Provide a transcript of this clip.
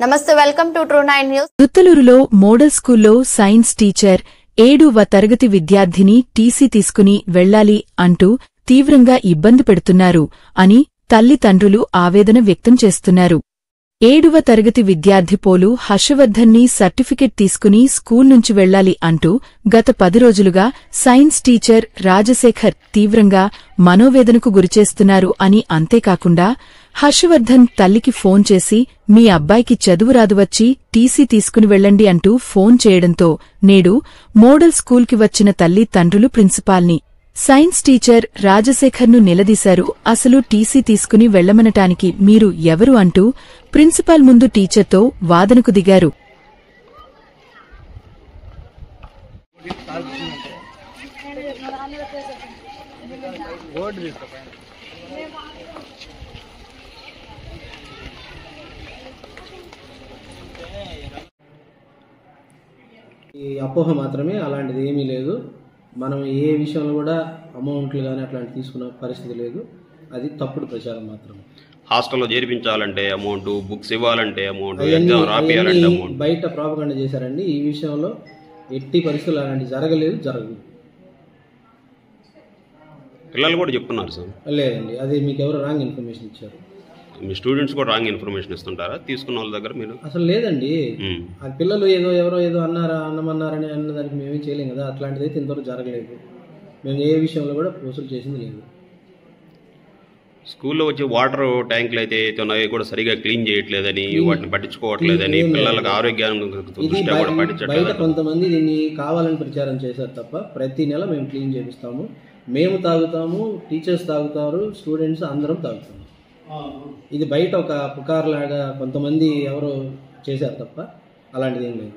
నమస్తే, welcome to true 9 news. దుత్తలూరులో model స్కూల్లో సైన్స్ టీచర్ 7వ తరగతి విద్యార్థిని టీసీ తీసుకుని వెళ్లాలి అంటూ తీవ్రంగా ఇబ్బంది పెడుతున్నారు అని తల్లిదండ్రులు ఆవేదన వ్యక్తం చేస్తున్నారు. 7వ తరగతి విద్యార్థి పోలు హర్షవర్ధన్ని సర్టిఫికెట్ తీసుకుని స్కూల్ నుంచి వెళ్లాలి అంటూ గత 10 రోజులుగా సైన్స్ టీచర్ రాజశేఖర్ తీవ్రంగా మనోవేదనకు గురిచేస్తున్నారు అని, అంతేకాకుండా హర్షవర్ధన్ తల్లికి ఫోన్ చేసి మీ అబ్బాయికి చదువు రాదు, వచ్చి టీసీ తీసుకుని వెళ్లండి అంటూ ఫోన్ చేయడంతో నేడు మోడల్ స్కూల్కి వచ్చిన తల్లి తండ్రులు ప్రిన్సిపాల్ని, సైన్స్ టీచర్ రాజశేఖర్ను నిలదీశారు. అసలు టీసీ తీసుకుని వెళ్లమనటానికి మీరు ఎవరు అంటూ ప్రిన్సిపాల్ ముందు టీచర్తో వాదనకు దిగారు. ఈ అపోహ మాత్రమే, అలాంటిది ఏమీ లేదు. మనం ఏ విషయంలో కూడా అమౌంట్లు కానీ అట్లాంటి తీసుకున్న పరిస్థితి లేదు. అది తప్పుడు ప్రచారం మాత్రమే. హాస్టల్లో చేర్పించాలంటే అమౌంట్, బుక్స్ ఇవ్వాలంటే అమౌంట్, ఎగ్జామ్ రాపియాలంటే అమౌంట్, బయట ప్రాపగండ చేశారండి. ఈ విషయంలో ఎట్టి పరిస్థితులు అలాంటి జరగలేదు, జరగదు. పిల్లలు కూడా చెప్తున్నారు సార్. లేదండి, అది మీకు ఎవరు రాంగ్ ఇన్ఫర్మేషన్ ఇచ్చారు. మీ స్టూడెంట్స్ కూడా రాంగ్ ఇన్ఫర్మేషన్ ఇస్తుంటారా తీసుకున్న వాళ్ళ దగ్గర? మీరు అసలు లేదండి, ఆ పిల్లలు ఎవరో అన్నమన్నారని అన్నదానికి మేమేం చేయలేం కదా. అట్లాంటిది అయితే ఇంతవరకు జరగలేదు. మేము ఏ విషయంలో కూడా వసూలు చేసింది లేదు. స్కూల్లో వచ్చి వాటర్ ట్యాంకులు అయితే ఉన్నాయి కూడా సరిగా క్లీన్ చేయట్లేదని, వాటిని పట్టించుకోవట్లేదని, పిల్లలకు ఆరోగ్యాన్ని దృష్ట్యా కూడా పట్టించట్లేదు. బయట కొంతమంది దీన్ని కావాలని ప్రచారం చేశారు తప్ప ప్రతి నెల మేము క్లీన్ చేపిస్తాము. మేము తాగుతాము, టీచర్స్ తాగుతారు, స్టూడెంట్స్ అందరం తాగుతాము. ఇది బయట ఒక పుకార్లాగా కొంతమంది ఎవరో చేశారు తప్ప అలాంటిది ఏం లేదు.